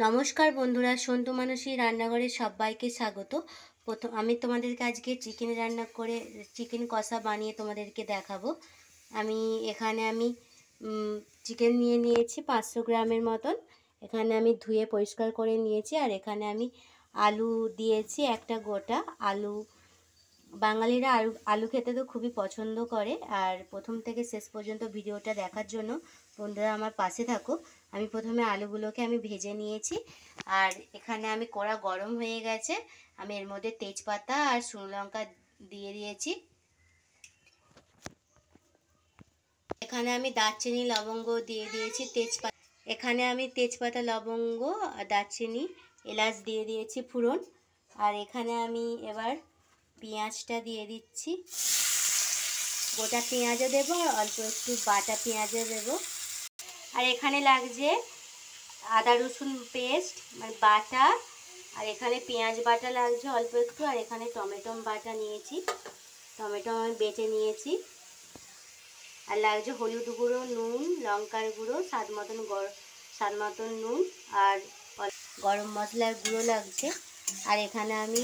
নমস্কার বন্ধুরা, সন্তু মানসী রান্নাঘরে সবাইকে স্বাগত। আমি তোমাদেরকে আজকে চিকেন কষা বানিয়ে তোমাদেরকে দেখাবো। এখানে আমি চিকেন নিয়ে নিয়েছি 500 গ্রামের মতন। এখানে আমি ধুয়ে পরিষ্কার করে নিয়েছি। আর এখানে আমি আলু দিয়েছি, একটা গোটা আলু। বাঙালিরা আলু খেতে তো খুবই পছন্দ করে। আর প্রথম থেকে শেষ পর্যন্ত ভিডিওটা দেখার জন্য বন্ধুরা আমার পাশে থাকো। আমি প্রথমে আলুগুলোকে ভেজে নিয়েছি। আর এখানে আমি কড়া গরম হয়ে গেছে, আমি এর মধ্যে তেজপাতা আর শুকনো লঙ্কা দিয়ে দিয়েছি। এখানে আমি দারচিনি লবঙ্গ দিয়ে দিয়েছি। এখানে আমি তেজপাতা লবঙ্গ দারচিনি এলাচ দিয়ে দিয়েছি ফোড়ন। আর এখানে আমি এবার পেঁয়াজটা দিয়ে দিচ্ছি। গোটা পেঁয়াজও দেবো আর অল্প একটু বাটা পেঁয়াজও দেবো। আর এখানে লাগছে আদা রসুন পেস্ট মানে বাটা। আর এখানে পেঁয়াজ বাটা লাগছে অল্প একটু। আর এখানে টমেটো বাটা নিয়েছি, টমেটো আমি বেটে নিয়েছি। আর লাগছে হলুদ গুঁড়ো, নুন, লঙ্কার গুঁড়ো, স্বাদ মতন নুন, আর গরম মশলার গুঁড়ো লাগছে। আর এখানে আমি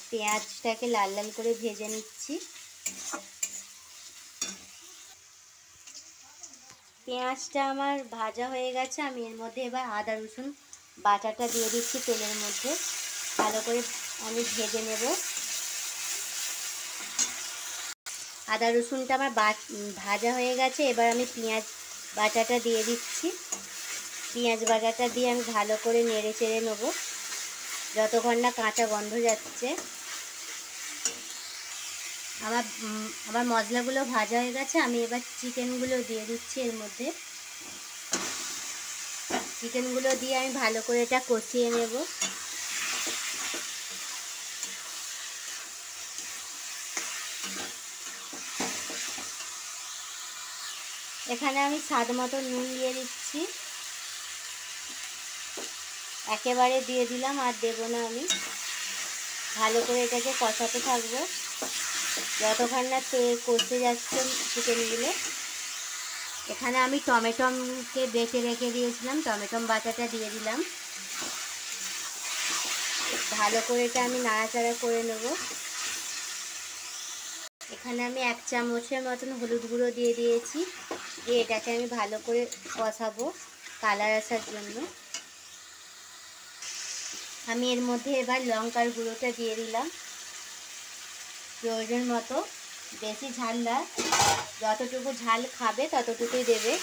পেঁয়াজটাকে লাল লাল করে ভেজে নিচ্ছি। পেঁয়াজটা আমার ভাজা হয়ে গেছে। আমি এর মধ্যে এবার আদা রসুন বাটাটা দিয়ে দিচ্ছি তেলের মধ্যে। ভালো করে আমি ভেজে নেব। আদা রসুনটা আমার ভাজা হয়ে গেছে। এবার আমি পেঁয়াজ বাটাটা দিয়ে দিচ্ছি। পেঁয়াজ বাটাটা দিয়ে আমি ভালো করে নেড়ে চেড়ে নেব যতক্ষণ না কাঁচা গন্ধ যাচ্ছে। আমার মশলাগুলো ভাজা হয়ে গেছে। আমি এবার চিকেনগুলো দিয়ে দিচ্ছি এর মধ্যে। চিকেনগুলো দিয়ে আমি ভালো করে এটা কষিয়ে নেব। এখানে আমি স্বাদ মতো নুন দিয়ে দিচ্ছি, একেবারে দিয়ে দিলাম, আর দেবো না আমি। ভালো করে এটাকে কষাতে থাকবো যতক্ষণ না কষে যাচ্ছে চিকেনগুলো। এখানে আমি টমেটোকে বেটে রেখে দিয়েছিলাম, টমেটো বাটাটা দিয়ে দিলাম। ভালো করে এটা আমি নাড়াচাড়া করে নেব। এখানে আমি 1 চামচের মতন হলুদ গুঁড়ো দিয়ে দিয়েছি। দিয়ে এটাকে আমি ভালো করে কষাবো কালার আসার জন্য। আমি এর মধ্যে এবার লঙ্কার গুঁড়োটা দিয়ে দিলাম প্রয়োজন মতো। বেশি ঝাল না, যতটুকু ঝাল খাবে ততটুকুই দেবে।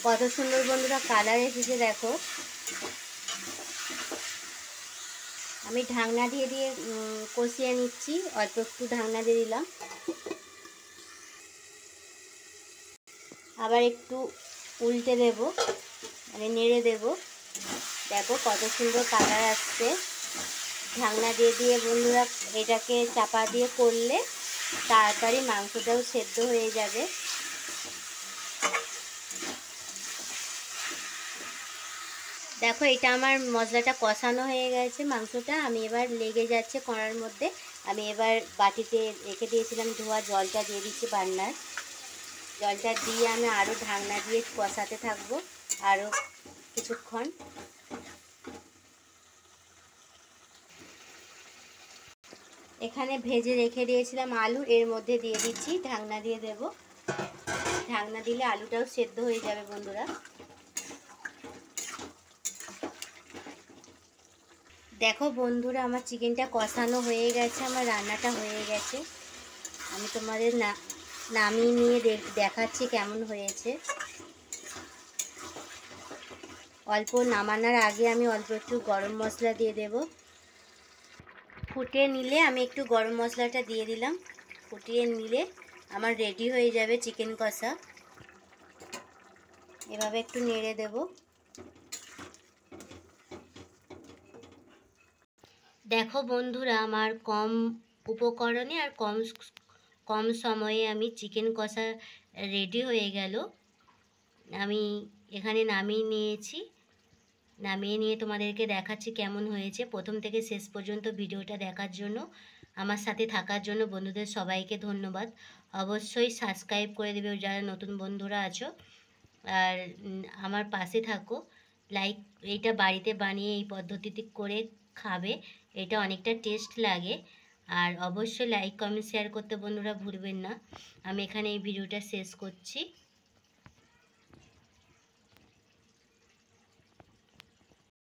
কত সুন্দর বন্ধুরা কালার এসেছে দেখো। আমি ঢাকনা দিয়ে কষিয়ে নিচ্ছি, অল্প একটু ঢাকনা দিয়ে দিলাম। আবার একটু উল্টে দেব, মানে নেড়ে দেব। দেখো কত সুন্দর কালার আসছে। ঢাকনা দিয়ে বন্ধুরা এটাকে চাপা দিয়ে করলে তাড়াতাড়ি মাংসটাও সেদ্ধ হয়ে যাবে। দেখো এটা আমার মশলাটা কষানো হয়ে গেছে, মাংসটা আমি এবার লেগে যাচ্ছে কড়ার মধ্যে। আমি এবার বাটিতে রেখে দিয়েছিলাম ধোয়া জলটা দিয়ে দিচ্ছি বান্নার। জলটা দিয়ে আমি আরও ঢাকনা দিয়ে কষাতে থাকবো আরও কিছুক্ষণ। এখানে ভেজে রেখে দিয়েছিলাম আলু, এর মধ্যে দিয়ে দিচ্ছি, ঢাকনা দিয়ে দেব। ঢাকনা দিলে আলুটাও সেদ্ধ হয়ে যাবে বন্ধুরা। দেখো বন্ধুরা আমার চিকেনটা কষানো হয়ে গেছে, আমার রান্নাটা হয়ে গেছে। আমি তোমাদের নামিয়ে নিয়ে দেখাচ্ছি কেমন হয়েছে। অল্প নামানোর আগে আমি অল্প একটু গরম মশলা দিয়ে দেব। ফুটিয়ে নিলে আমি একটু গরম মশলাটা দিয়ে দিলাম। ফুটিয়ে নিলে আমার রেডি হয়ে যাবে চিকেন কষা। এভাবে একটু নেড়ে দেব। দেখো বন্ধুরা আমার কম উপকরণে আর কম সময়ে আমি চিকেন কষা রেডি হয়ে গেল। আমি এখানে নামিয়ে নিয়েছি। নামিয়ে নিয়ে তোমাদেরকে দেখাচ্ছি কেমন হয়েছে। প্রথম থেকে শেষ পর্যন্ত ভিডিওটা দেখার জন্য আমার সাথে থাকার জন্য বন্ধুদের সবাইকে ধন্যবাদ। অবশ্যই সাবস্ক্রাইব করে দেবে যারা নতুন বন্ধুরা আছো, আর আমার পাশে থাকো। লাইক, এইটা বাড়িতে বানিয়ে এই পদ্ধতিতে করে খাবে, এটা অনেকটা টেস্ট লাগে। আর অবশ্যই লাইক কমেন্ট শেয়ার করতে বন্ধুরা ভুলবেন না। আমি এখানে এই ভিডিওটা শেষ করছি।